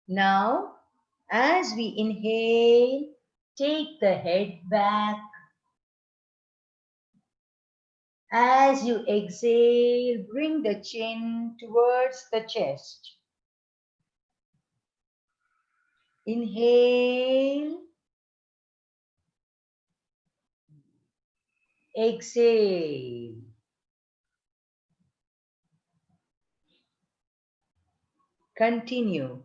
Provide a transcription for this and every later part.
Now, as we inhale, take the head back. As you exhale, bring the chin towards the chest. Inhale. Exhale. Continue.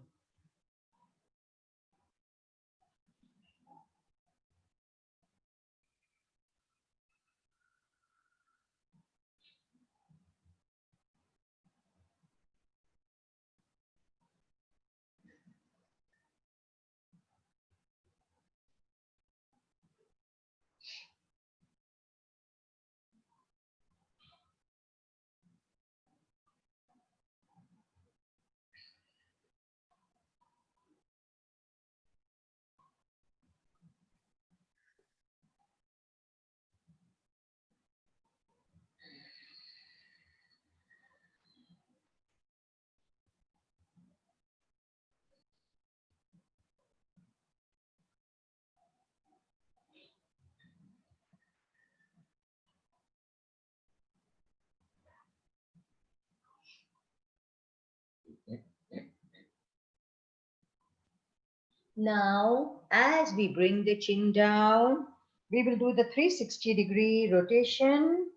Now, as we bring the chin down, we will do the 360-degree rotation.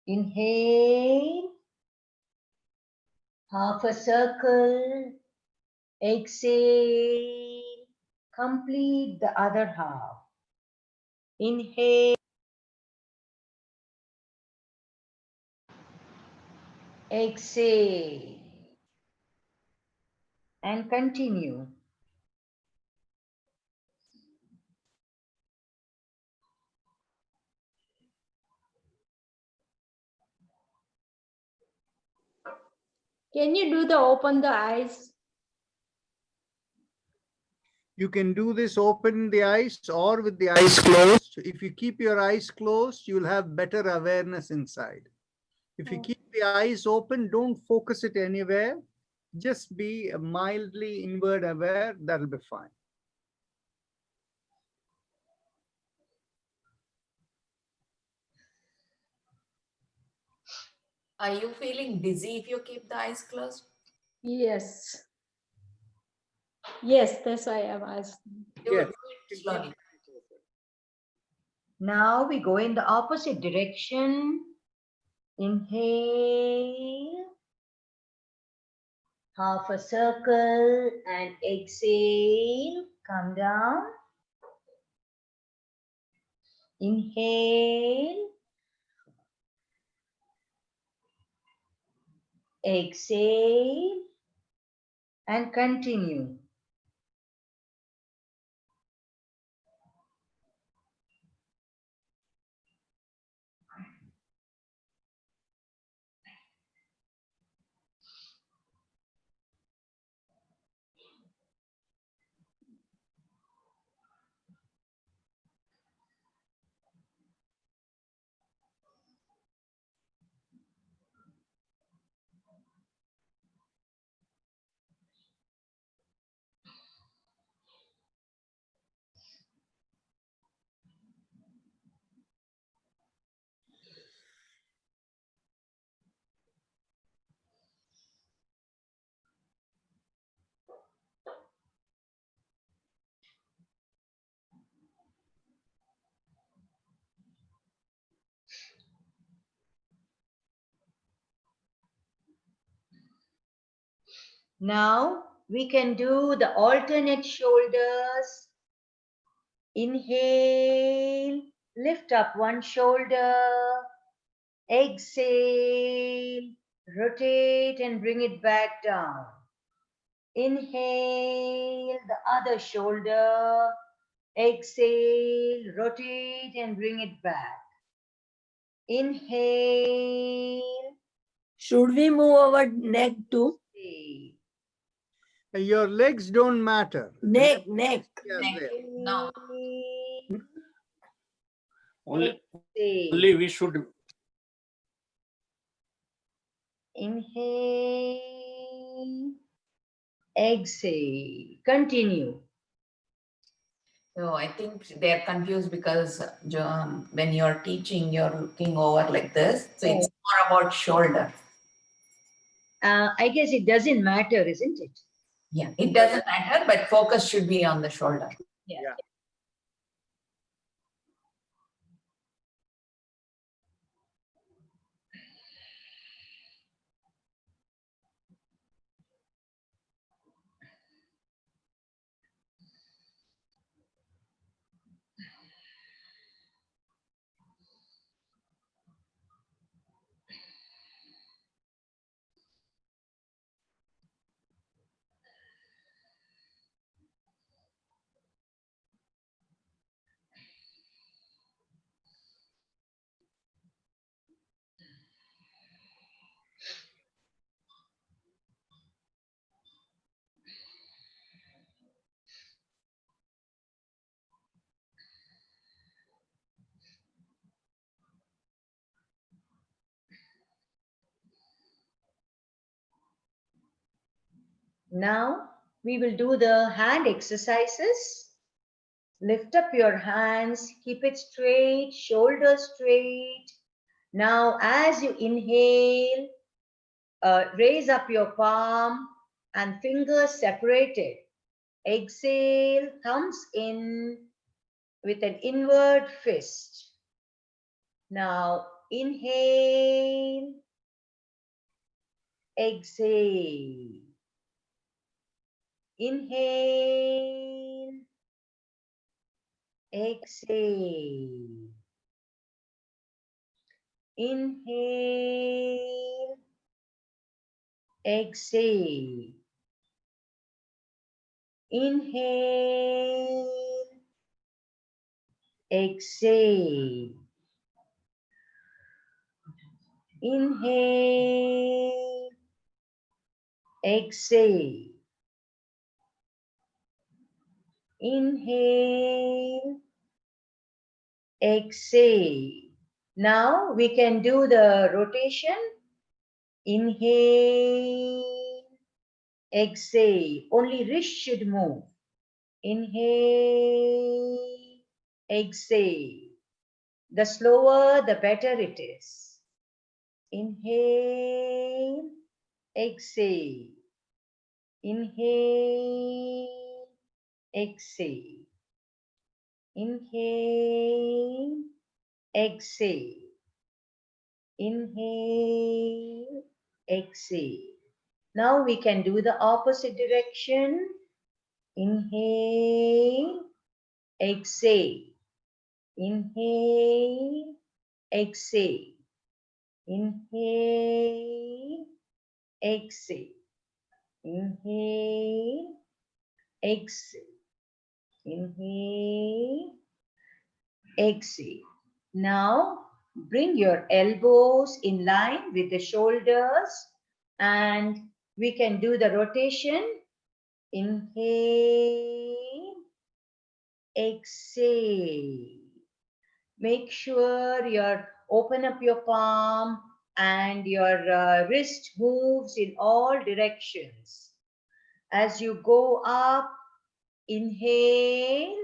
Inhale, half a circle. Exhale, complete the other half. Inhale, exhale, and continue. Can you do the open the eyes? You can do this open the eyes or with the eyes closed. If you keep your eyes closed, you'll have better awareness inside. If you keep the eyes open, don't focus it anywhere. Just be mildly inward aware. That'll be fine. Are you feeling dizzy if you keep the eyes closed? Yes. Yes, that's why I'm asking. Do it slowly. Now we go in the opposite direction. Inhale, half a circle, and exhale, come down. Inhale, exhale, and continue. Now we can do the alternate shoulders. Inhale, lift up one shoulder. Exhale, rotate and bring it back down. Inhale, the other shoulder. Exhale, rotate and bring it back. Inhale. Should we move our neck too? Your legs don't matter. Neck. Neck. No. Only we should. Inhale. exhale. Continue. So I think they're confused because when you're teaching, you're looking over like this. So it's more about shoulder. I guess it doesn't matter, isn't it? Yeah, it doesn't matter, but focus should be on the shoulder. Yeah. Now we will do the hand exercises. Lift up your hands, keep it straight, shoulders straight. Now, as you inhale, raise up your palm and fingers separated. Exhale, thumbs in with an inward fist. Now, inhale, exhale. Inhale, exhale. Inhale, exhale. Inhale, exhale. Inhale, exhale. Inhale, exhale. Now we can do the rotation. Inhale, exhale. Only wrist should move. Inhale, exhale. The slower, the better it is. Inhale, exhale. Inhale, exhale. Inhale, exhale. Inhale, exhale. Now we can do the opposite direction. Inhale, exhale. Inhale, exhale. Inhale, exhale. Inhale, exhale. Inhale, exhale. Now bring your elbows in line with the shoulders and we can do the rotation. Inhale, exhale. Make sure you open up your palm and your wrist moves in all directions. As you go up, inhale,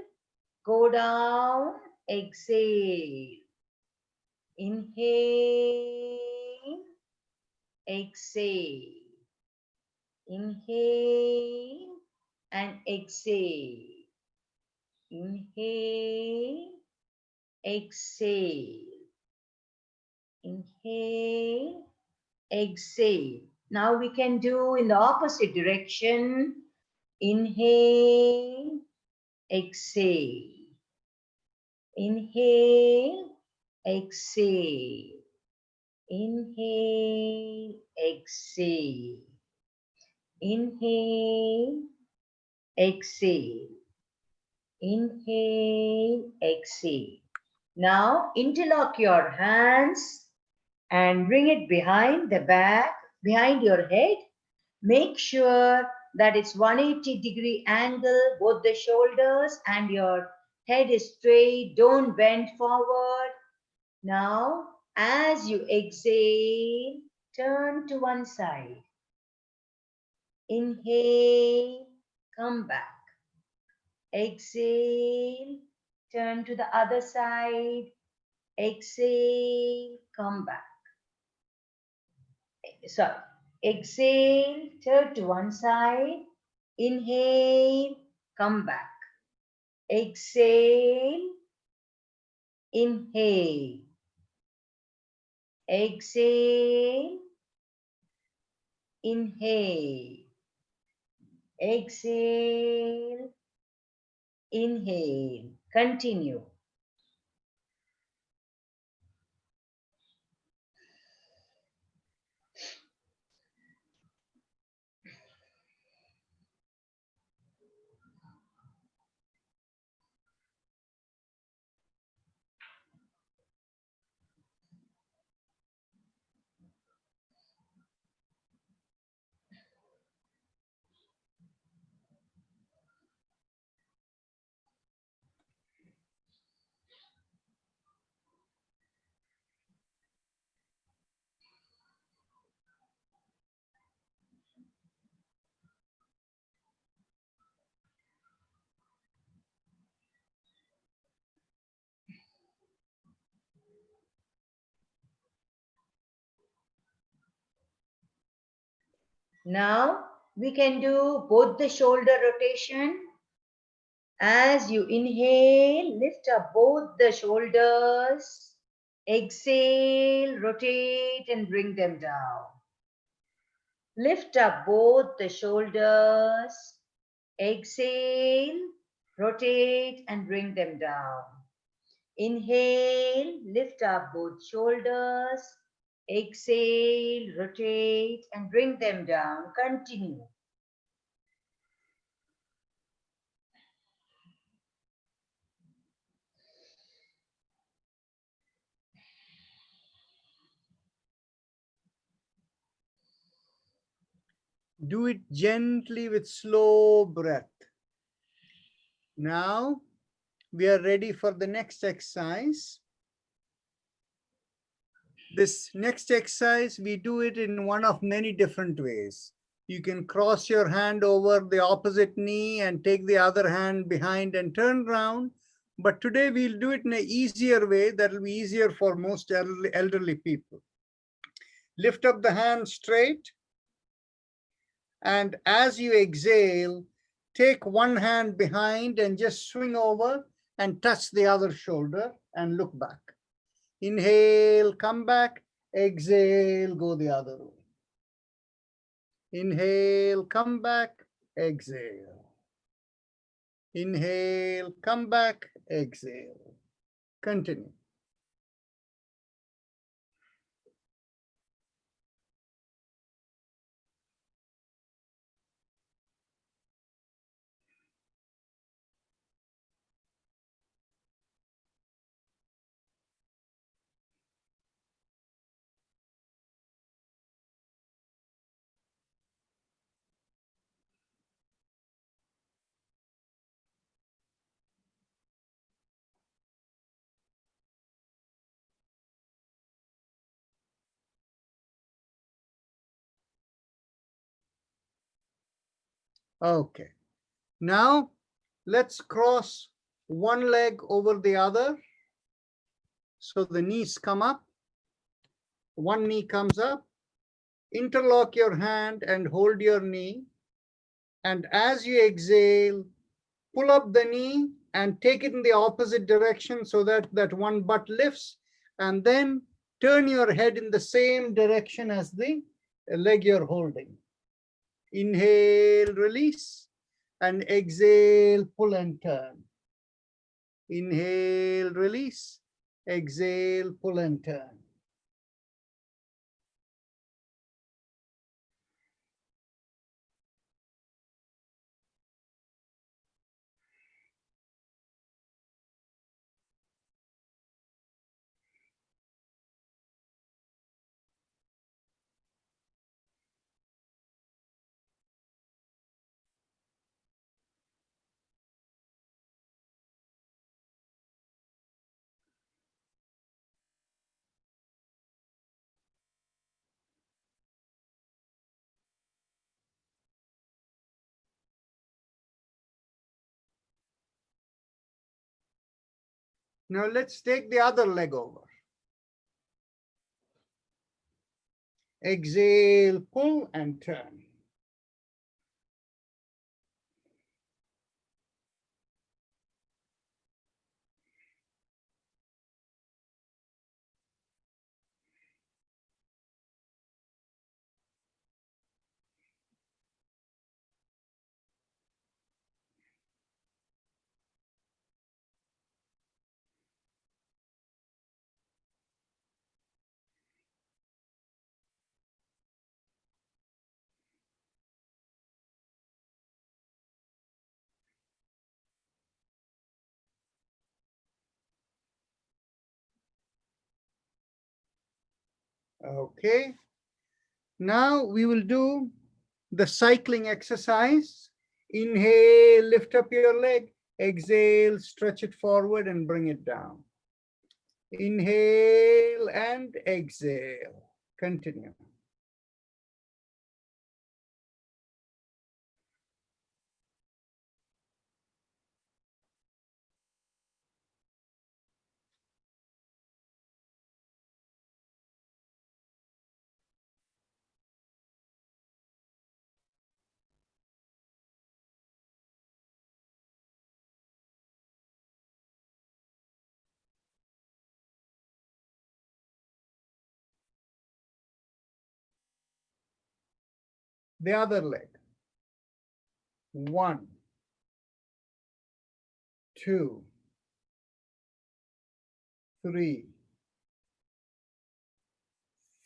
go down, exhale. Inhale, exhale. Inhale and exhale. Inhale, exhale. Inhale, exhale. Now we can do in the opposite direction. Inhale, exhale. Inhale, exhale. Inhale, exhale. Inhale, exhale. Inhale, exhale. Now interlock your hands and bring it behind the back, behind your head. Make sure that it's 180-degree angle, both the shoulders and your head is straight. Don't bend forward. Now, as you exhale, turn to one side. Inhale, come back. Exhale, turn to the other side. Exhale, come back. Sorry. Exhale, turn to one side. Inhale, come back. Exhale, inhale. Exhale, inhale. Exhale, inhale. Continue. Now we can do both the shoulder rotation. As you inhale, lift up both the shoulders. Exhale, rotate and bring them down. Lift up both the shoulders. Exhale, rotate and bring them down. Inhale, lift up both shoulders. Exhale, rotate and bring them down. Continue. Do it gently with slow breath. Now we are ready for the next exercise. This next exercise, we do it in one of many different ways. You can cross your hand over the opposite knee and take the other hand behind and turn around. But today we'll do it in an easier way that will be easier for most elderly people. Lift up the hand straight. And as you exhale, take one hand behind and just swing over and touch the other shoulder and look back. Inhale, come back. Exhale, go the other way. Inhale, come back. Exhale. Inhale, come back. Exhale. Continue. Okay. Now let's cross one leg over the other. So the knees come up. One knee comes up. Interlock your hand and hold your knee. And as you exhale, pull up the knee and take it in the opposite direction so that that one butt lifts. And then turn your head in the same direction as the leg you're holding. Inhale, release. And exhale, pull and turn. Inhale, release. Exhale, pull and turn. Now let's take the other leg over. Exhale, pull and turn. Okay. Now we will do the cycling exercise. Inhale, lift up your leg. Exhale, stretch it forward and bring it down. Inhale and exhale. Continue. The other leg. 1, 2, 3,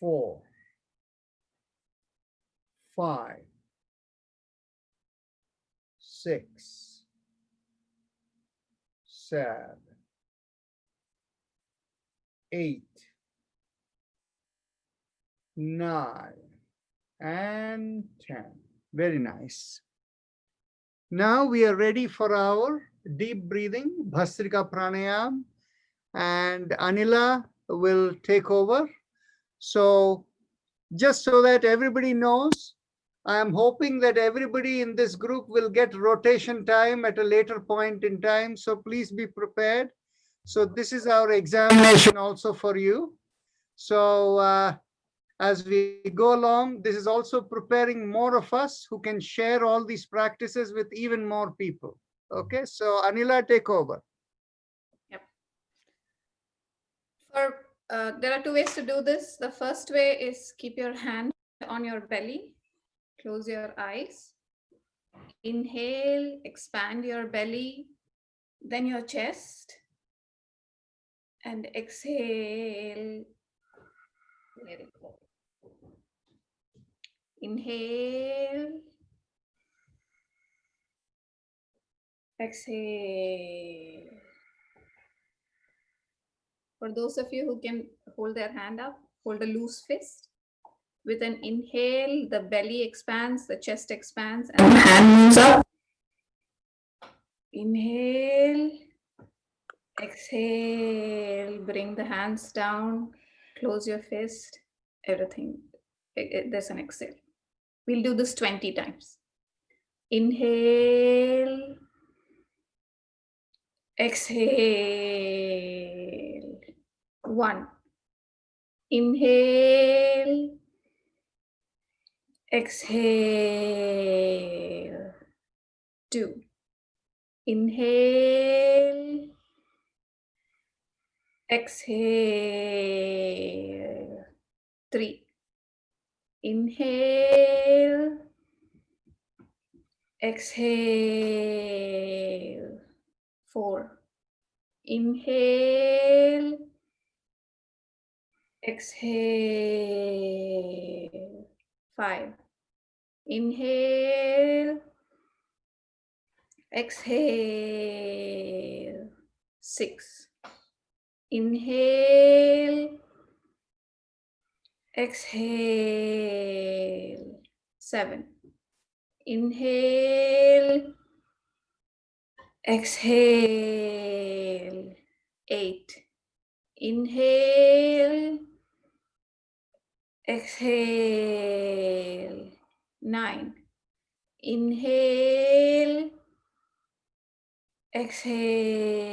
4, 5, 6, 7, 8, 9, and 10. Very nice. Now we are ready for our deep breathing, Bhastrika Pranayam, and Anila will take over. So just so that everybody knows, I am hoping that everybody in this group will get rotation time at a later point in time. So please be prepared. So this is our examination also for you. So as we go along, this is also preparing more of us who can share all these practices with even more people. Okay, so Anila, take over. There are two ways to do this. The first way is keep your hand on your belly, close your eyes. Inhale, expand your belly, then your chest, and exhale, let it go. Inhale, exhale. For those of you who can hold their hand up, hold a loose fist. With an inhale, the belly expands, the chest expands, and the hand moves up. Inhale, exhale, bring the hands down, close your fist, everything. There's an exhale. We'll do this 20 times. Inhale, exhale. 1. Inhale, exhale. 2. Inhale, exhale. 3. Inhale, exhale. 4. Inhale, exhale. 5. Inhale, exhale. 6. Inhale, exhale. 7. Inhale, exhale. 8. Inhale, exhale. 9. Inhale, exhale.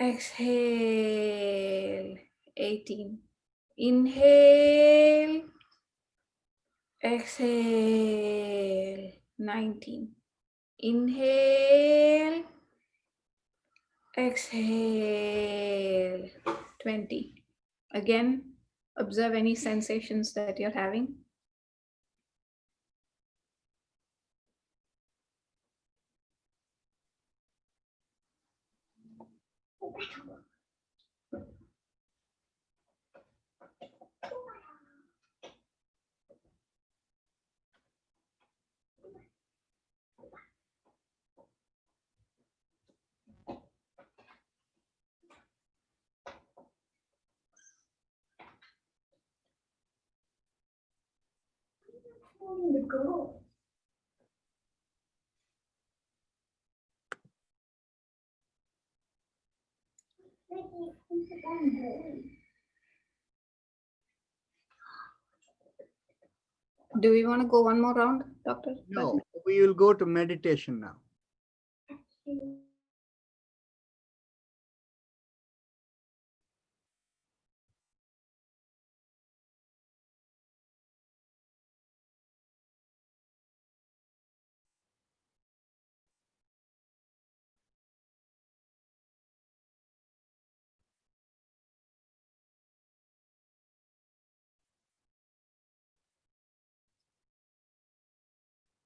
Exhale, 18. Inhale, exhale, 19. Inhale, exhale, 20. Again, observe any sensations that you're having. Do we want to go one more round, Doctor? No, we will go to meditation now.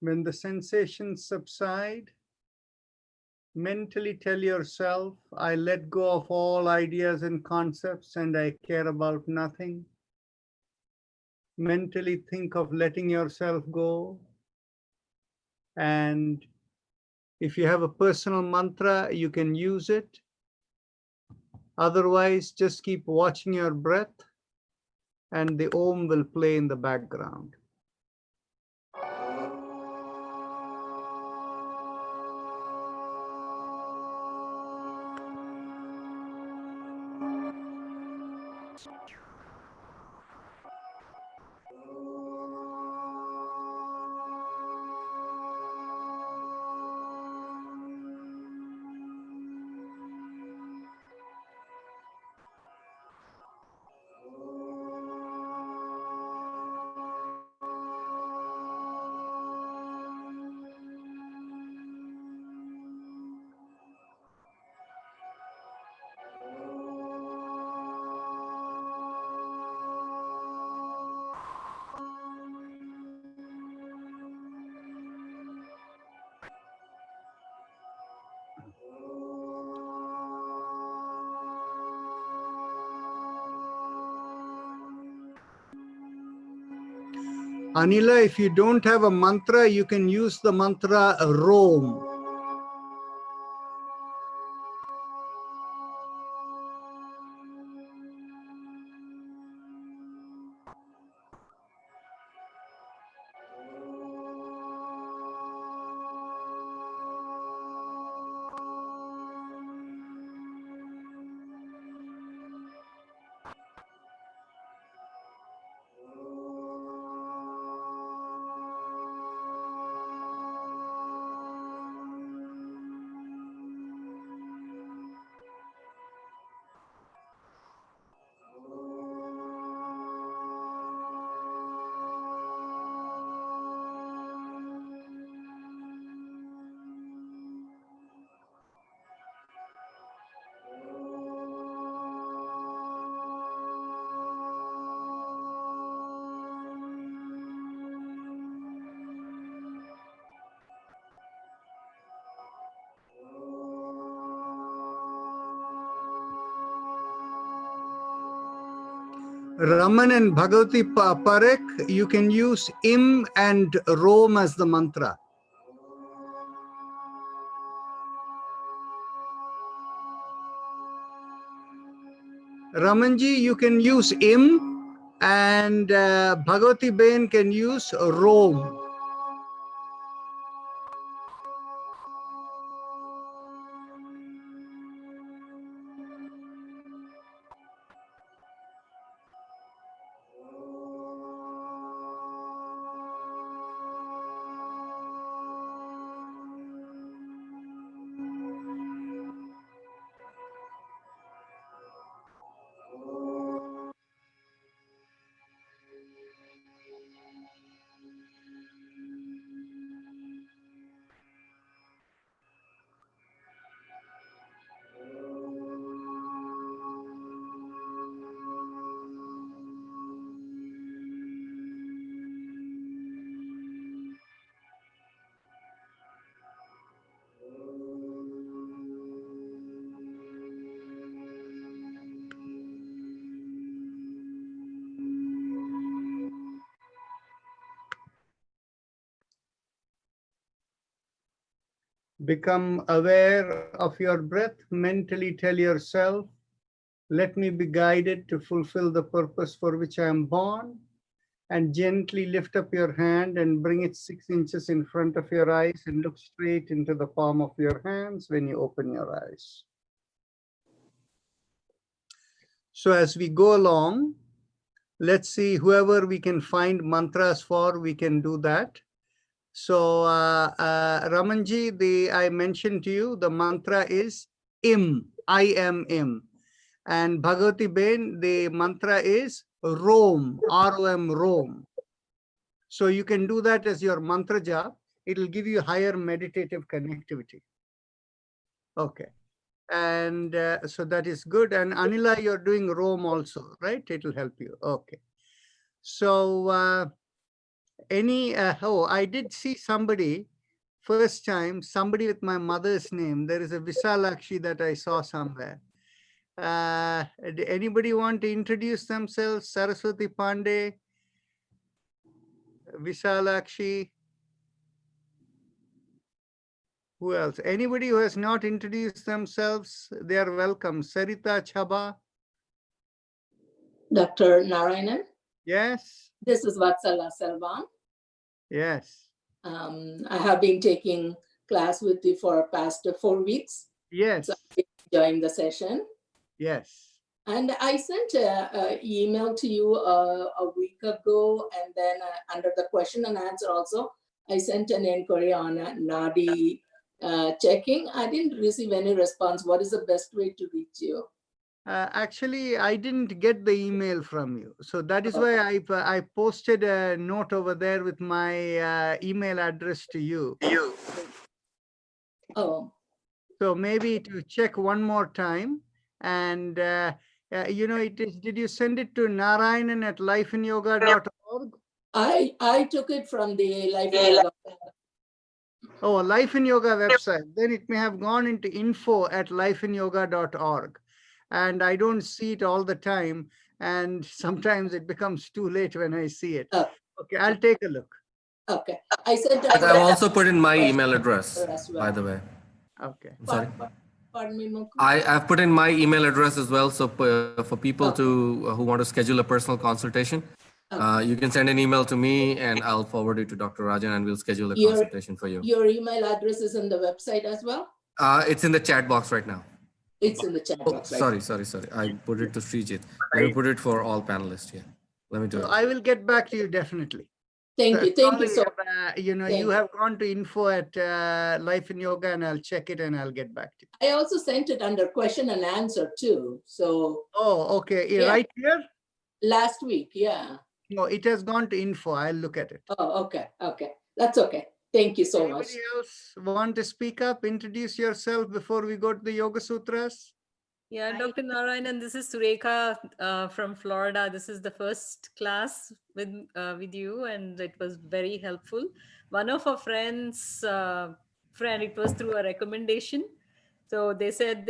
When the sensations subside, mentally tell yourself, I let go of all ideas and concepts and I care about nothing. Mentally think of letting yourself go. And if you have a personal mantra, you can use it. Otherwise, just keep watching your breath and the Om will play in the background. Anila, if you don't have a mantra, you can use the mantra Rom. Raman and Bhagavati Parekh, you can use Im and Rom as the mantra. Ramanji, you can use Im and Bhagavati Ben can use Rom. Become aware of your breath. Mentally tell yourself, let me be guided to fulfill the purpose for which I am born. And gently lift up your hand and bring it 6 inches in front of your eyes and look straight into the palm of your hands when you open your eyes. So as we go along, let's see whoever we can find mantras for, we can do that. So Ramanji, I mentioned to you, the mantra is Im, I am Im. And Bhagavati Ben, the mantra is Rom, R-O-M, Rom. So you can do that as your mantra jap. It'll give you higher meditative connectivity. Okay. And so that is good. And Anila, you're doing Rom also, right? It'll help you. Okay. So I did see somebody, first time, somebody with my mother's name. There is a Visalakshi that I saw somewhere. Anybody want to introduce themselves? Saraswati Pandey, Visalakshi. Who else? Anybody who has not introduced themselves, they are welcome. Sarita Chhaba. Dr. Narayanan, Yes. this is Vatsala Selvan. Yes. I have been taking class with you for past 4 weeks. Yes. So I'm enjoying the session. Yes. And I sent an email to you a week ago, and then under the question and answer also, I sent an inquiry on Nadi checking. I didn't receive any response. What is the best way to reach you? Actually, I didn't get the email from you. So that is why I posted a note over there with my email address to you. Oh, So maybe to check one more time. And, it is, did you send it to narayanan@lifeinyoga.org? I took it from the Life in Yoga. Oh, Life in Yoga website. Then it may have gone into info@lifeinyoga.org. And I don't see it all the time. And sometimes it becomes too late when I see it. Oh. Okay, I'll take a look. Okay. I sent I've also put in my email address, as well. by the way. Okay. I'm sorry. Pardon me, Mukul. I've put in my email address as well. So for people who want to schedule a personal consultation, you can send an email to me and I'll forward it to Dr. Rajan and we'll schedule a consultation for you. Your email address is in the website as well? It's in the chat box right now. It's in the chat box. Sorry. I put it to Srijit. Let me put it for all panelists here. Let me do So it. I will get back to you definitely. Thank you. Thank you so much. You have gone to info@Life in Yoga and I'll check it and I'll get back to you. I also sent it under question and answer too. So. Oh, okay. Yeah. Right here? Last week, yeah. No, it has gone to info. I'll look at it. Oh, okay. Okay. That's okay. Thank you so much. Anybody else want to speak up? Introduce yourself before we go to the Yoga Sutras. Yeah, Dr. Narayanan, this is Surekha from Florida. This is the first class with you, and it was very helpful. One of our friends, it was through a recommendation. So they said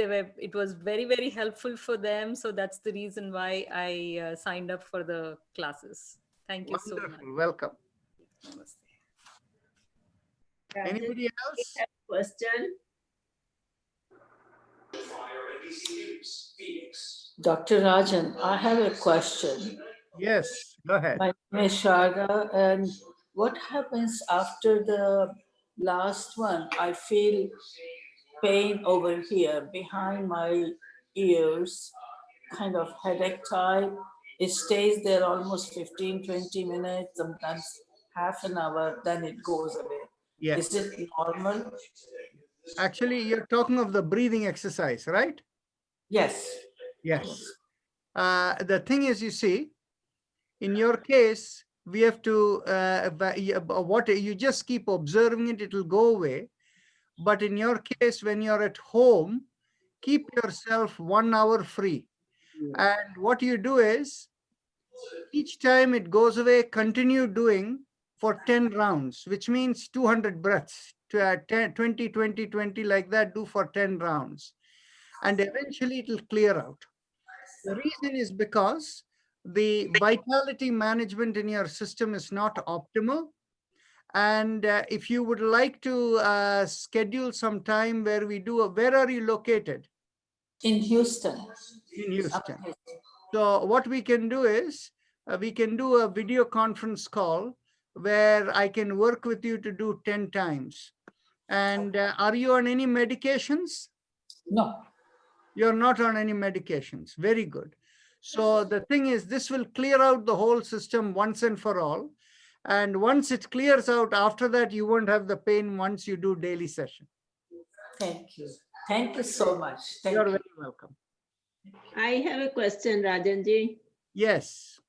it was very, very helpful for them. So that's the reason why I signed up for the classes. Thank you Wonderful. so much. Welcome. Namaste. Anybody else? Question? Dr. Rajan, I have a question. Yes, go ahead. My name is Sharda, and what happens after the last one? I feel pain over here behind my ears, kind of headache type. It stays there almost 15-20 minutes, sometimes half an hour, then it goes away. Yes. Is it normal? Actually, you're talking of the breathing exercise, right? Yes. Yes. The thing is, you see, in your case, we have to, you just keep observing it, it will go away. But in your case, when you're at home, keep yourself 1 hour free. And what you do is, each time it goes away, continue doing for 10 rounds, which means 200 breaths, to 10, 20, 20, 20, like that, do for 10 rounds. And eventually it will clear out. The reason is because the vitality management in your system is not optimal. And if you would like to schedule some time where we do where are you located? In Houston. In Houston. So what we can do is we can do a video conference call where I can work with you to do 10 times. And are you on any medications? No. You're not on any medications. Very good. So the thing is, this will clear out the whole system once and for all. And once it clears out, after that, you won't have the pain once you do daily session. Thank you. Thank you so much. Thank You're you. very welcome. I have a question, Rajanji. Yes.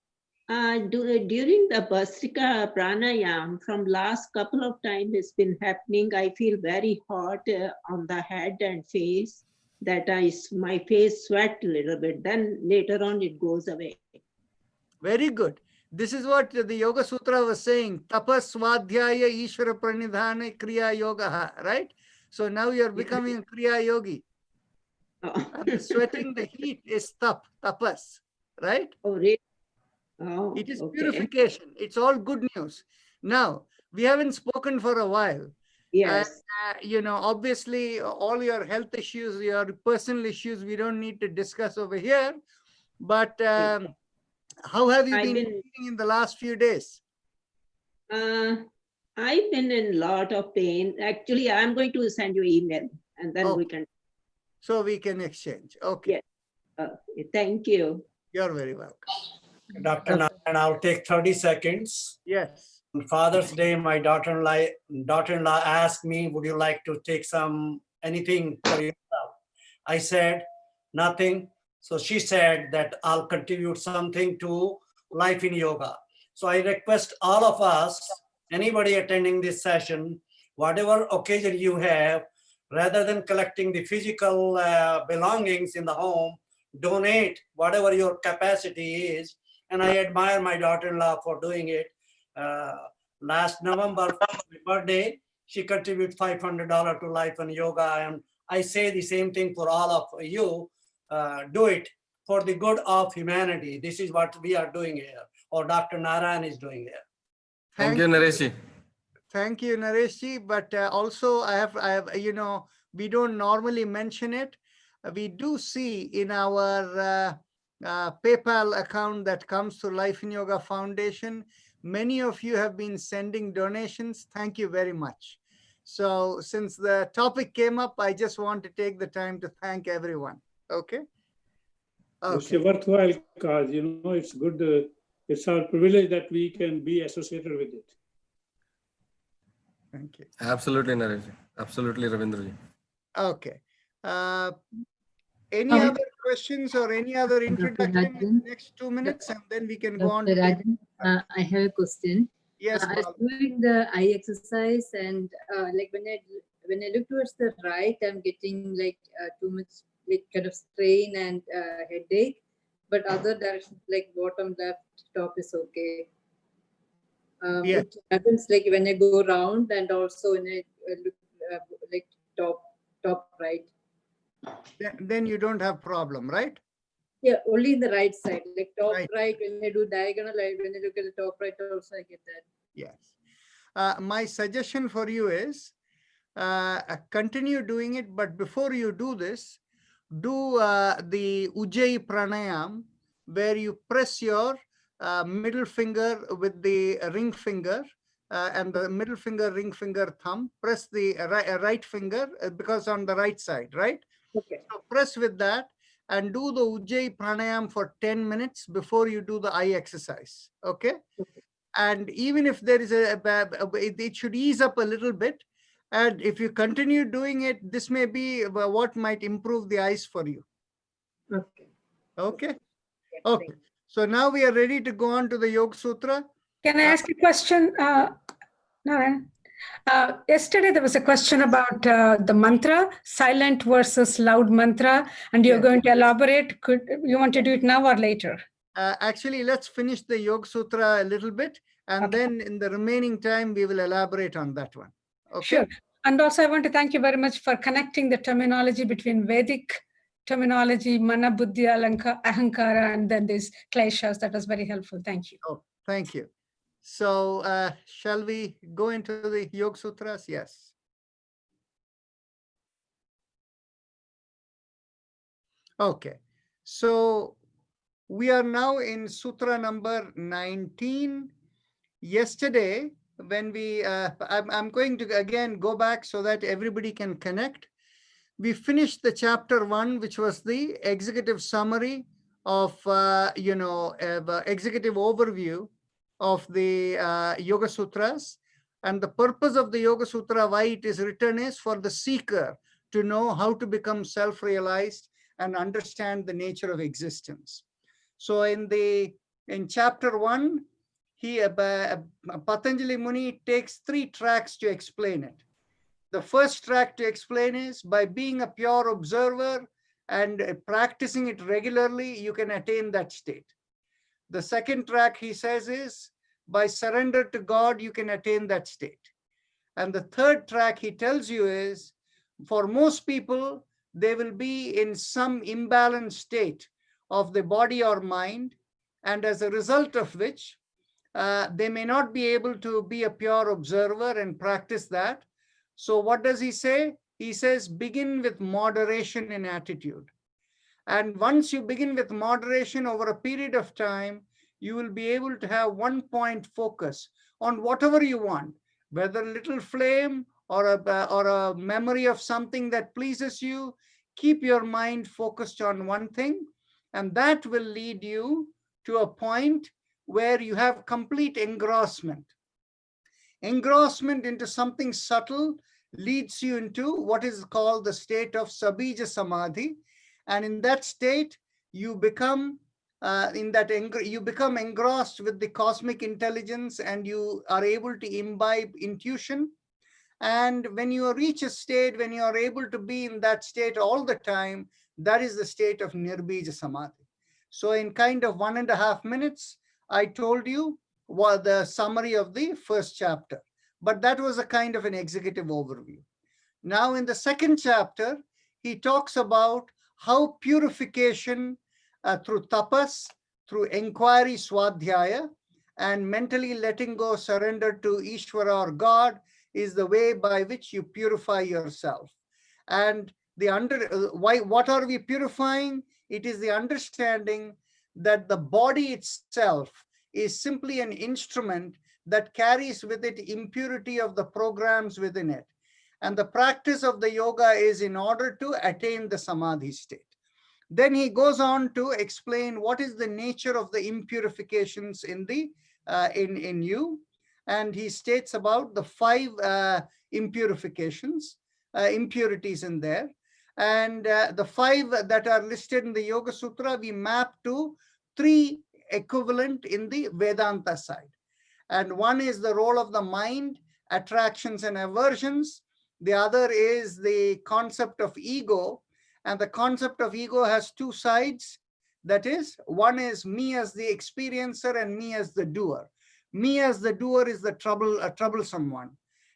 During the Bhastrika pranayam, from last couple of times it's been happening, I feel very hot on the head and face, that my face sweat a little bit. Then later on it goes away. Very good. This is what the Yoga Sutra was saying. Tapas svadhyaya ishvara pranidhana kriya yoga, right? So now you're becoming a kriya yogi. Oh. And sweating the heat is tapas, right? Oh, really? Oh, It is okay. purification. It's all good news. Now, we haven't spoken for a while. Yes. And, obviously, all your health issues, your personal issues, we don't need to discuss over here. But how have you been feeling in the last few days? I've been in a lot of pain. Actually, I'm going to send you email and then we can. So we can exchange. Okay. Yes. Thank you. You're very welcome. Dr. Narayan, I'll take 30 seconds. Yes. On Father's Day, my daughter-in-law asked me, would you like to take anything for yourself? I said, nothing. So she said that I'll contribute something to Life in Yoga. So I request all of us, anybody attending this session, whatever occasion you have, rather than collecting the physical belongings in the home, donate whatever your capacity is. And I admire my daughter-in-law for doing it. Last November, for my birthday, she contributed $500 to Life and Yoga. And I say the same thing for all of you. Do it for the good of humanity. This is what we are doing here, or Dr. Narayan is doing here. Thank you, Nareshji. Thank you, Nareshji. But also, I have, we don't normally mention it. We do see in our PayPal account that comes to Life in Yoga Foundation, many of you have been sending donations. Thank you very much. So since the topic came up, I just want to take the time to thank everyone. Okay. It's a worthwhile cause, it's good. It's our privilege that we can be associated with it. Thank you. Absolutely, Nareshji. Absolutely, Ravindraji. Okay. Any other questions or any other introduction in the next 2 minutes, and then we can go on. Dr. Rajan, I have a question. Yes. I was doing the eye exercise, and like when I look towards the right, I'm getting like too much like kind of strain and headache, but other directions like bottom left, top is okay. Yeah. It happens like when I go round, and also when I look like top right. Then you don't have problem, right? Yeah, only in the right side, like top Right. right. When I do diagonal, when I look at the top right, also I get that. Yes. My suggestion for you is continue doing it, but before you do this, do the Ujjayi Pranayam, where you press your middle finger with the ring finger and the middle finger, ring finger, thumb, press the right finger because on the right side, right? Okay. So press with that and do the Ujjayi Pranayam for 10 minutes before you do the eye exercise. Okay. And even if there is it should ease up a little bit. And if you continue doing it, this may be what might improve the eyes for you. Okay. Okay. Okay. So now we are ready to go on to the Yoga Sutra. Can I ask a question, Narayan? Yesterday there was a question about the mantra, silent versus loud mantra, and you're going to elaborate. You want to do it now or later? Actually, let's finish the Yoga Sutra a little bit, and then in the remaining time, we will elaborate on that one. Okay? Sure. And also, I want to thank you very much for connecting the terminology between Vedic terminology, Mana, Buddhi, Ahankara, and then these kleshas. That was very helpful. Thank you. Oh, thank you. So shall we go into the Yoga Sutras? Yes. Okay. So we are now in Sutra number 19. Yesterday, when we, I'm going to again go back so that everybody can connect. We finished the chapter 1, which was the executive summary of, executive overview of the Yoga Sutras. And the purpose of the Yoga Sutra, why it is written, is for the seeker to know how to become self-realized and understand the nature of existence. So in chapter 1, Patanjali Muni takes 3 tracks to explain it. The first track to explain is by being a pure observer and practicing it regularly, you can attain that state. The second track, he says, is by surrender to God, you can attain that state. And the third track he tells you is, for most people, they will be in some imbalanced state of the body or mind, and as a result of which, they may not be able to be a pure observer and practice that. So what does he say? He says, begin with moderation in attitude. And once you begin with moderation over a period of time, you will be able to have one point focus on whatever you want, whether a little flame or a memory of something that pleases you. Keep your mind focused on one thing, and that will lead you to a point where you have complete engrossment. Engrossment into something subtle leads you into what is called the state of Sabija Samadhi. And in that state, you become engrossed with the cosmic intelligence, and you are able to imbibe intuition. And when you reach a state, when you are able to be in that state all the time, that is the state of Nirbija Samadhi. So in kind of 1.5 minutes, I told you what the summary of the first chapter, but that was a kind of an executive overview. Now in the second chapter, he talks about how purification through tapas, through inquiry, swadhyaya, and mentally letting go, surrender to Ishvara or God, is the way by which you purify yourself. And what are we purifying? It is the understanding that the body itself is simply an instrument that carries with it impurity of the programs within it. And the practice of the yoga is in order to attain the samadhi state. Then he goes on to explain what is the nature of the impurifications in you. And he states about the 5 impurities in there. And the 5 that are listed in the Yoga Sutra, we map to 3 equivalent in the Vedanta side. And one is the role of the mind, attractions and aversions. The other is the concept of ego. And the concept of ego has 2 sides. That is, one is me as the experiencer and me as the doer. Me as the doer is the troublesome one.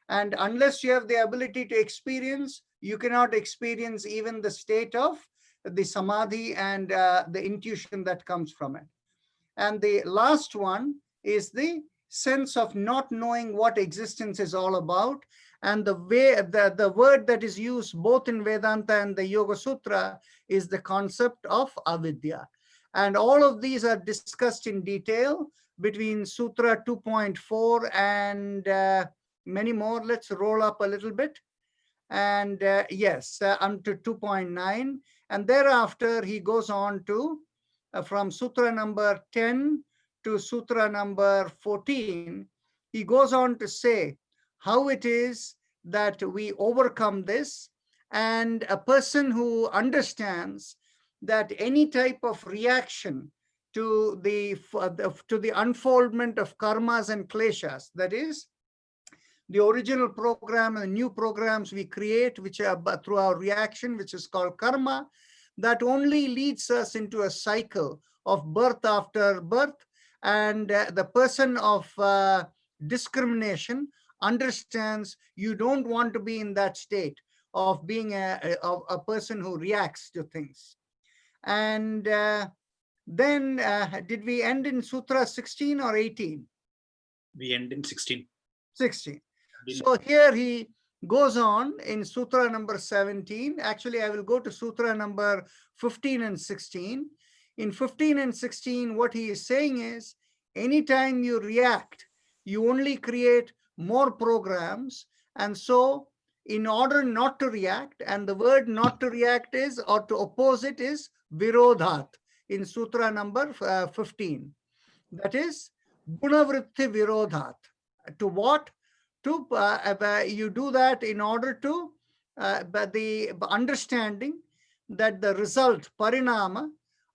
And unless you have the ability to experience, you cannot experience even the state of the samadhi and the intuition that comes from it. And the last one is the sense of not knowing what existence is all about. And the word that is used both in Vedanta and the Yoga Sutra is the concept of avidya. And all of these are discussed in detail between Sutra 2.4 and many more. Let's roll up a little bit. And yes, unto 2.9. And thereafter, he goes on to, from Sutra number 10 to Sutra number 14, he goes on to say how it is that we overcome this. And a person who understands that any type of reaction to the unfoldment of karmas and kleshas, that is, the original program and new programs we create, which are through our reaction, which is called karma, that only leads us into a cycle of birth after birth. And the person of discrimination understands you don't want to be in that state of being a person who reacts to things. And then did we end in Sutra 16 or 18? We end in 16. 16. So here he goes on in Sutra number 17. Actually, I will go to Sutra number 15 and 16. In 15 and 16, what he is saying is, anytime you react, you only create more programs. And so in order not to react, and the word not to react is, or to oppose it is, virodhat in Sutra number 15. That is, gunavritti virodhat. To what? To you do that in order to the understanding that the result, parinama,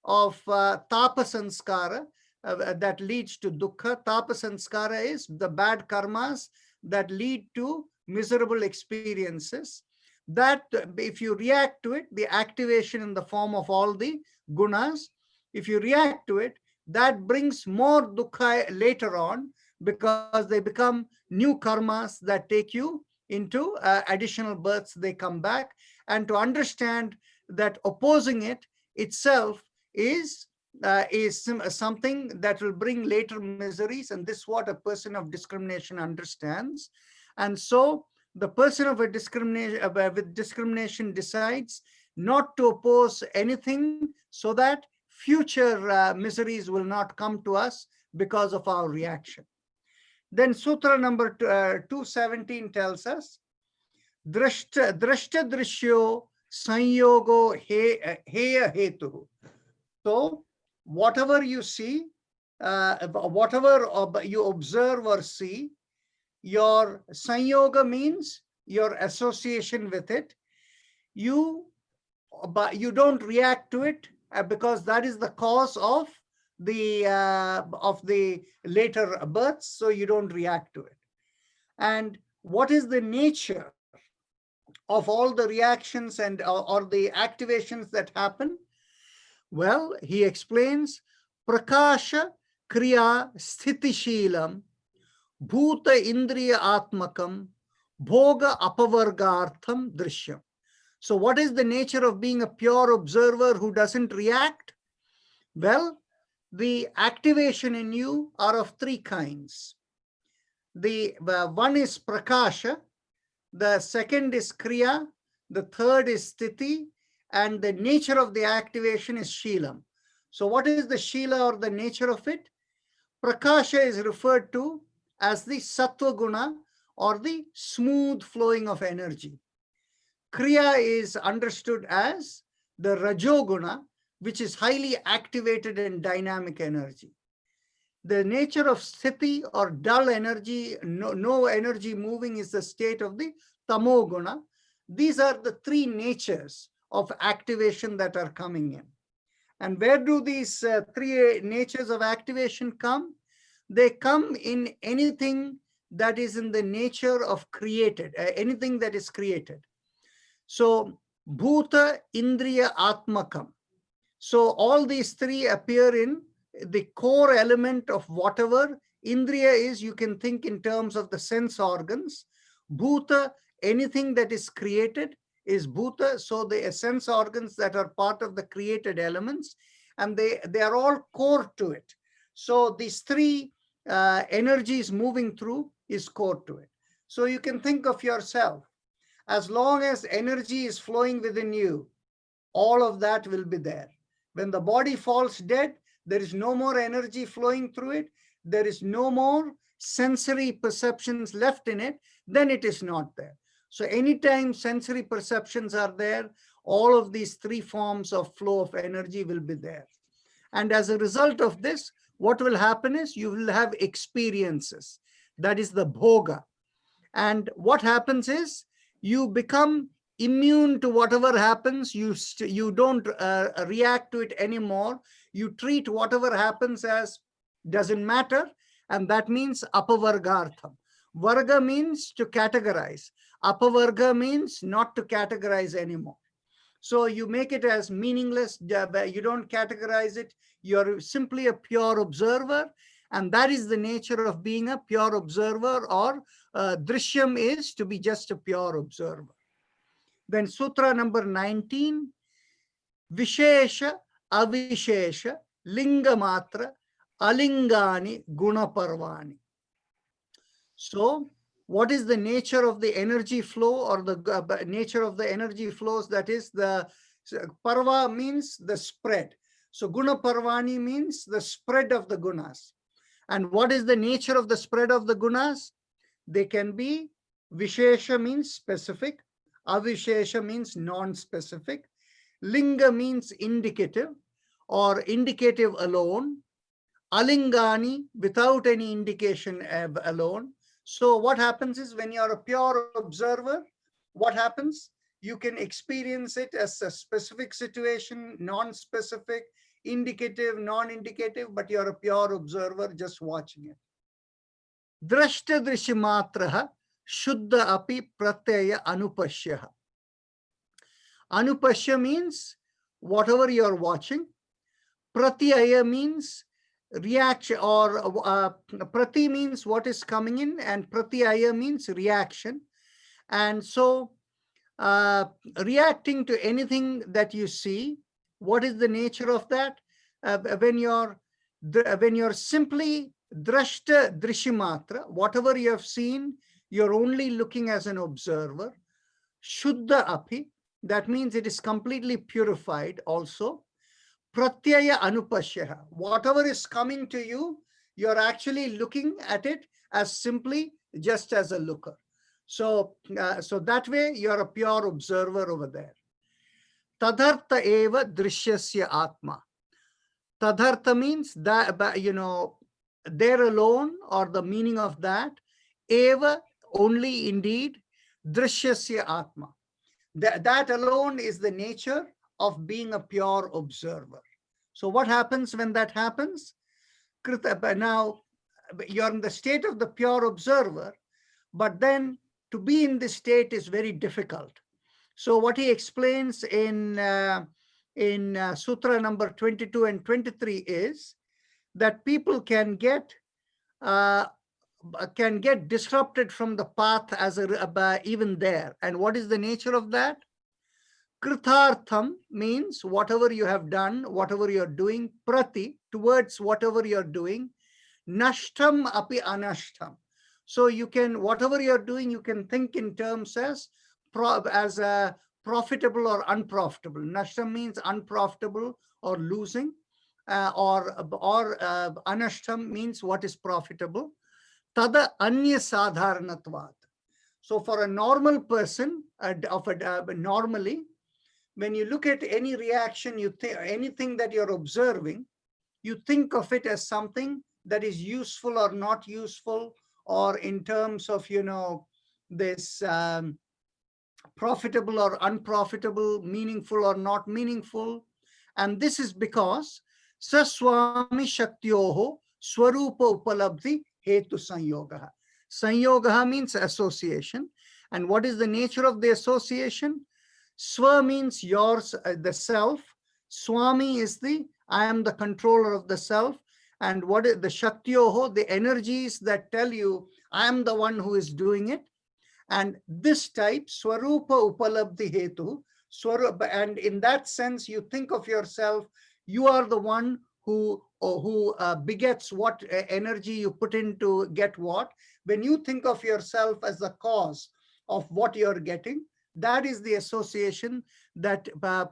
of tapa sanskara that leads to dukkha. Tapa sanskara is the bad karmas that lead to miserable experiences. That if you react to it, the activation in the form of all the gunas, if you react to it, that brings more dukkha later on, because they become new karmas that take you into additional births. They come back. And to understand that opposing it itself is something that will bring later miseries, and this is what a person of discrimination understands. And so the person of a discrimination with discrimination decides not to oppose anything, so that future miseries will not come to us because of our reaction. Then Sutra number 217 tells us, drashta drishyo sanyogo heya hetu. So whatever you see, whatever you observe or see, your sanyoga means your association with it. But you don't react to it because that is the cause of the later births, so you don't react to it. And what is the nature of all the reactions and or the activations that happen? Well, he explains, prakasha kriya sthiti-sheelam bhuta indriya atmakam bhoga apavargartham drishyam. So what is the nature of being a pure observer who doesn't react? Well, the activation in you are of three kinds. The one is prakasha, the second is kriya, the third is sthiti, and the nature of the activation is sheelam. So what is the sheela or the nature of it? Prakasha is referred to as the sattva guna, or the smooth flowing of energy. Kriya is understood as the rajoguna, which is highly activated and dynamic energy. The nature of sthiti, or dull energy, no energy moving, is the state of the tamoguna. These are the three natures of activation that are coming in. And where do these three natures of activation come? They come in anything that is in the nature of created, anything that is created. So, bhuta, indriya, atmakam. So all these three appear in the core element of whatever. Indriya is, you can think in terms of the sense organs. Bhuta, anything that is created, is bhuta. So the sense organs that are part of the created elements, and they are all core to it. So these three energies moving through is core to it. So you can think of yourself, as long as energy is flowing within you, all of that will be there. When the body falls dead, there is no more energy flowing through it. There is no more sensory perceptions left in it, then it is not there. So anytime sensory perceptions are there, all of these three forms of flow of energy will be there. And as a result of this, what will happen is you will have experiences. That is the bhoga. And what happens is you become immune to whatever happens. You don't react to it anymore. You treat whatever happens as doesn't matter. And that means apavargartham. Varga means to categorize. Apavarga means not to categorize anymore. So you make it as meaningless. You don't categorize it. You're simply a pure observer. And that is the nature of being a pure observer, or drishyam is to be just a pure observer. Then Sutra number 19, Vishesha, Avishesha, Lingamatra, Alingani, Gunaparvani. So what is the nature of the energy flow, or the nature of the energy flows? That is parva means the spread. So guna parvani means the spread of the gunas. And what is the nature of the spread of the gunas? They can be vishesha means specific, avishesha means non-specific, linga means indicative or indicative alone, alingani without any indication alone. So what happens is, when you're a pure observer, what happens? You can experience it as a specific situation, non-specific, indicative, non-indicative, but you're a pure observer just watching it. Drashta drishimatraha shuddha api pratyaya anupashyaha. Anupashya means whatever you're watching. Pratyaya means reaction, or prati means what is coming in, and pratyaya means reaction. And so reacting to anything that you see, what is the nature of that? When you're simply drashta drishyamatra, whatever you have seen, you're only looking as an observer. Shuddha api, that means it is completely purified also. Pratyaya anupashyaha, whatever is coming to you, you're actually looking at it as simply just as a looker. So, so that way you're a pure observer over there. Tadhartha eva drishyasya atma. Tadhartha means that, you know, there alone, or the meaning of that, eva, only, indeed, drishyasya atma. That alone is the nature of being a pure observer. So what happens when that happens? Now, you're in the state of the pure observer, but then to be in this state is very difficult. So what he explains in Sutra number 22 and 23 is that people can get disrupted from the path as even there. And what is the nature of that? Krithartham means whatever you have done, whatever you're doing, prati, towards whatever you're doing, nashtam api anashtam. So you can, whatever you're doing, you can think in terms as profitable or unprofitable. Nashtam means unprofitable or losing, or anashtam means what is profitable. Tada anya sadharanatvat. So for a normal person, normally, when you look at any reaction, you think anything that you're observing, you think of it as something that is useful or not useful, or in terms of, you know, this profitable or unprofitable, meaningful or not meaningful. And this is because saswami shaktyoho swarupa upalabdhi hetu sanyogaha. Sanyogaha means association. And what is the nature of the association? Swa means yours, the self. Swami is I am the controller of the self. And what is the Shaktyoho, the energies that tell you, I am the one who is doing it. And this type, Swarupa Upalabdhi Hetu, and in that sense, you think of yourself, you are the one who begets what energy you put in to get what. When you think of yourself as the cause of what you're getting, that is the association that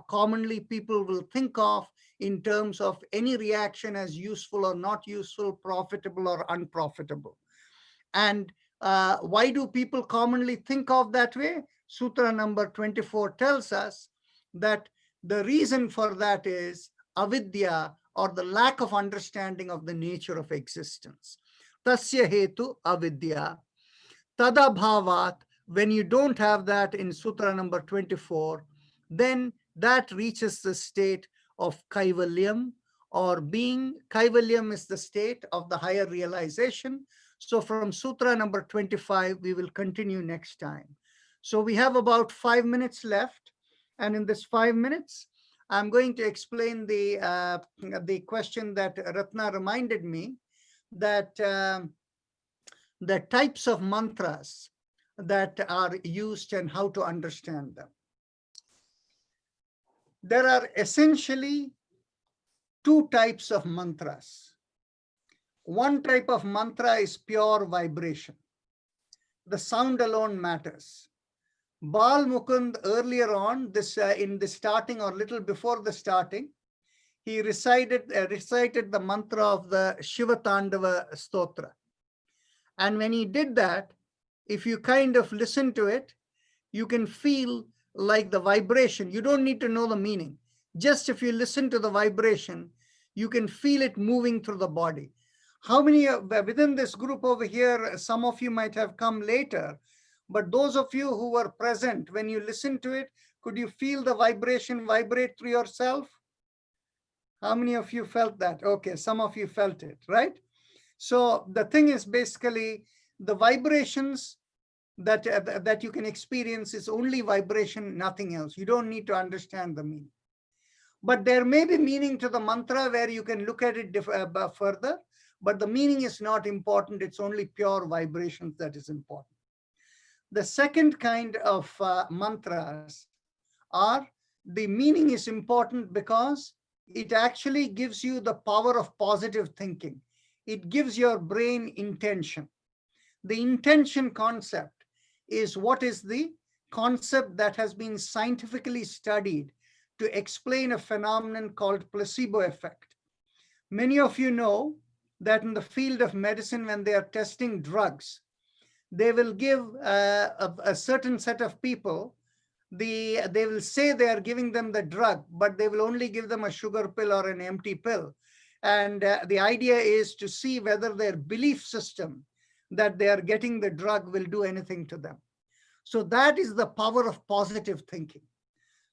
commonly people will think of in terms of any reaction as useful or not useful, profitable or unprofitable. And why do people commonly think of that way? Sutra number 24 tells us that the reason for that is avidya, or the lack of understanding of the nature of existence. Tasya hetu avidya. Tada bhavat. When you don't have that in Sutra number 24, then that reaches the state of kaivalyam, or being. Kaivalyam is the state of the higher realization. So from Sutra number 25, we will continue next time. So we have about 5 minutes left. And in this 5 minutes, I'm going to explain the question that Ratna reminded me, that the types of mantras that are used and how to understand them. There are essentially two types of mantras. One type of mantra is pure vibration. the sound alone matters. Bal Mukund earlier on, in the starting or little before the starting, he recited the mantra of the Shiva Tandava Stotra. And when he did that, if you kind of listen to it, you can feel like the vibration. You don't need to know the meaning. Just if you listen to the vibration, you can feel it moving through the body. How many within this group over here, some of you might have come later, but those of you who were present, when you listened to it, could you feel the vibration vibrate through yourself? How many of you felt that? Okay, some of you felt it, right? So the thing is basically the vibrations that you can experience is only vibration, nothing else. You don't need to understand the meaning. But there may be meaning to the mantra where you can look at it further, but the meaning is not important. It's only pure vibrations that is important. The second kind of mantras are, the meaning is important because it actually gives you the power of positive thinking. It gives your brain intention. The intention concept is what is the concept that has been scientifically studied to explain a phenomenon called placebo effect. Many of you know that in the field of medicine, when they are testing drugs, they will give a certain set of people, they will say they are giving them the drug, but they will only give them a sugar pill or an empty pill. And the idea is to see whether their belief system that they are getting the drug will do anything to them. So that is the power of positive thinking.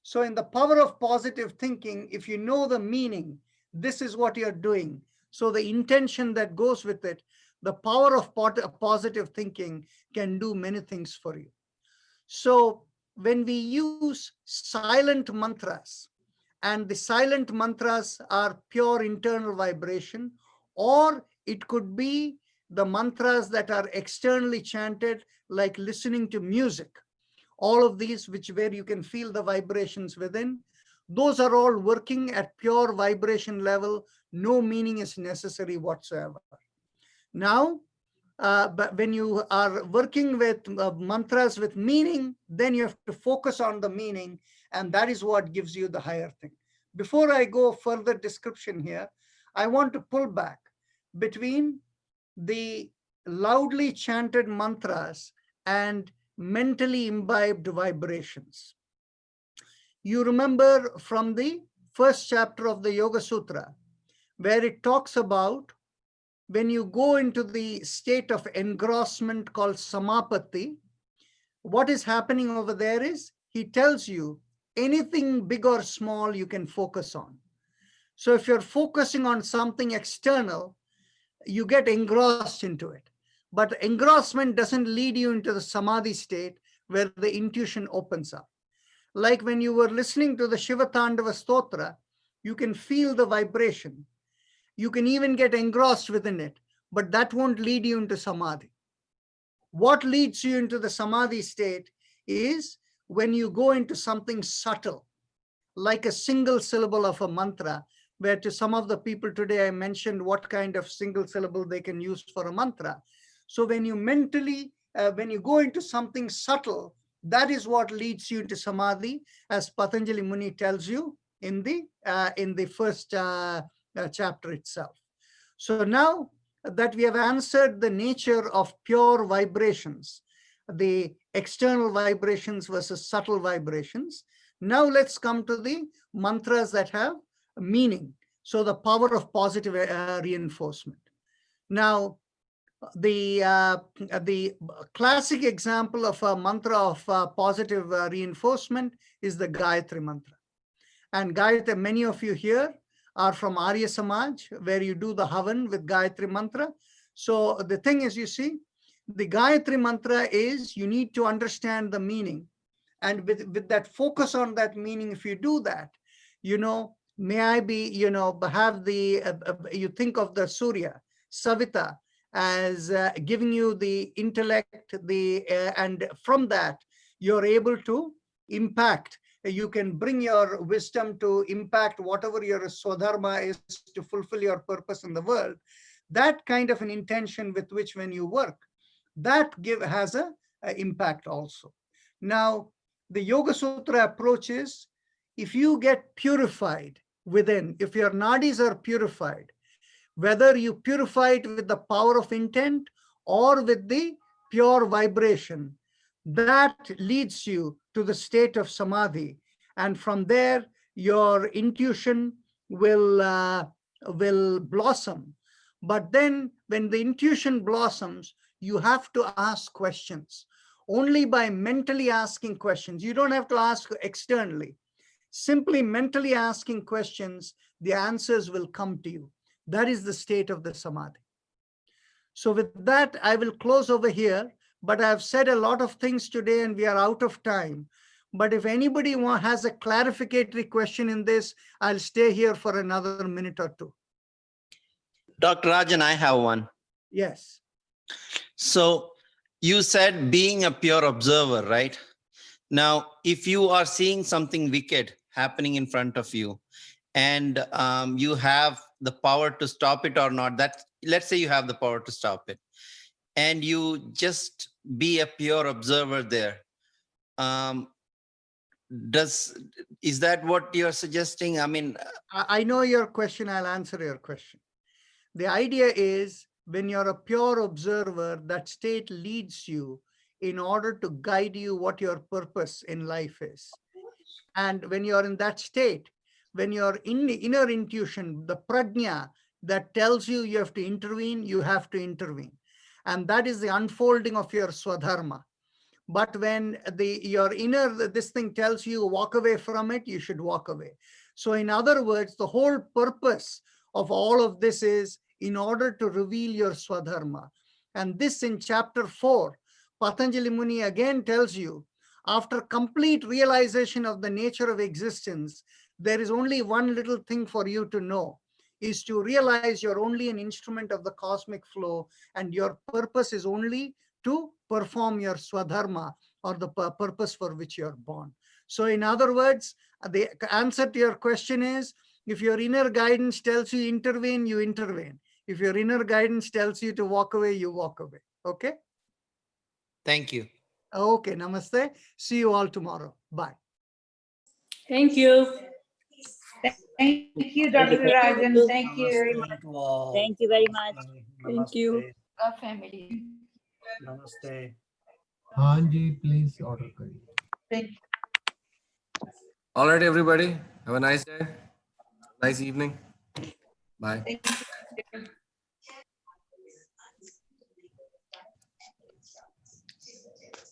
So in the power of positive thinking, if you know the meaning, this is what you're doing. So the intention that goes with it, the power of positive thinking can do many things for you. So when we use silent mantras, and the silent mantras are pure internal vibration, or it could be the mantras that are externally chanted, like listening to music, all of these where you can feel the vibrations within, those are all working at pure vibration level. No meaning is necessary whatsoever. Now, but when you are working with mantras with meaning, then you have to focus on the meaning, and that is what gives you the higher thing. Before I go further description here, I want to pull back between the loudly chanted mantras and mentally imbibed vibrations. You remember from the first chapter of the Yoga Sutra, where it talks about when you go into the state of engrossment called samapatti, what is happening over there is, he tells you anything big or small you can focus on. So if you're focusing on something external, you get engrossed into it. But engrossment doesn't lead you into the samadhi state where the intuition opens up. Like when you were listening to the Shiva Tandava Stotra, you can feel the vibration. You can even get engrossed within it, but that won't lead you into samadhi. What leads you into the samadhi state is when you go into something subtle, like a single syllable of a mantra, where to some of the people today I mentioned what kind of single syllable they can use for a mantra. So when you mentally, when you go into something subtle, that is what leads you into samadhi, as Patanjali Muni tells you in the first chapter itself. So now that we have answered the nature of pure vibrations, the external vibrations versus subtle vibrations, now let's come to the mantras that have meaning. So the power of positive reinforcement. Now, the classic example of a mantra of positive reinforcement is the Gayatri mantra. And Gayatri, many of you here are from Arya Samaj, where you do the Havan with Gayatri mantra. So the thing is, you see, the Gayatri mantra is, you need to understand the meaning. And with that focus on that meaning, if you do that, you know, may I be, you know, have the, you think of the Surya, Savita, as giving you the intellect, and from that, you're able to impact. You can bring your wisdom to impact whatever your swadharma is to fulfill your purpose in the world. That kind of an intention with which when you work, That has a impact also. Now, the Yoga Sutra approach is, if you get purified within, if your nadis are purified, whether you purify it with the power of intent or with the pure vibration, that leads you to the state of samadhi. And from there, your intuition will blossom. But then when the intuition blossoms, you have to ask questions. Only by mentally asking questions. You don't have to ask externally. Simply mentally asking questions, the answers will come to you. That is the state of the samadhi. So with that, I will close over here, but I have said a lot of things today and we are out of time. But if anybody has a clarificatory question in this, I'll stay here for another minute or two. Dr. Rajan, I have one. Yes. So you said being a pure observer, right? Now, if you are seeing something wicked happening in front of you, and you have the power to stop it or not, let's say you have the power to stop it, and you just be a pure observer there. Is that what you're suggesting? I mean, I know your question. I'll answer your question. The idea is, when you're a pure observer, that state leads you in order to guide you what your purpose in life is. And when you're in that state, when you're in the inner intuition, the prajna that tells you you have to intervene, you have to intervene. And that is the unfolding of your swadharma. But when your inner, this thing tells you walk away from it, you should walk away. So in other words, the whole purpose of all of this is in order to reveal your swadharma. And this in chapter 4, Patanjali Muni again tells you, after complete realization of the nature of existence, there is only one little thing for you to know, is to realize you're only an instrument of the cosmic flow, and your purpose is only to perform your swadharma, or the purpose for which you're born. So in other words, the answer to your question is, if your inner guidance tells you intervene, you intervene. If your inner guidance tells you to walk away, you walk away. Okay? thank you. Okay, namaste. See you all tomorrow. Bye. Thank you. Thank you, Dr. Rajan. Thank you very much. Thank you very much. Thank you. Our family. Namaste. हाँ जी, please order करिए. Thank you. All right, everybody. Have a nice day. Nice evening. Bye. Thank you.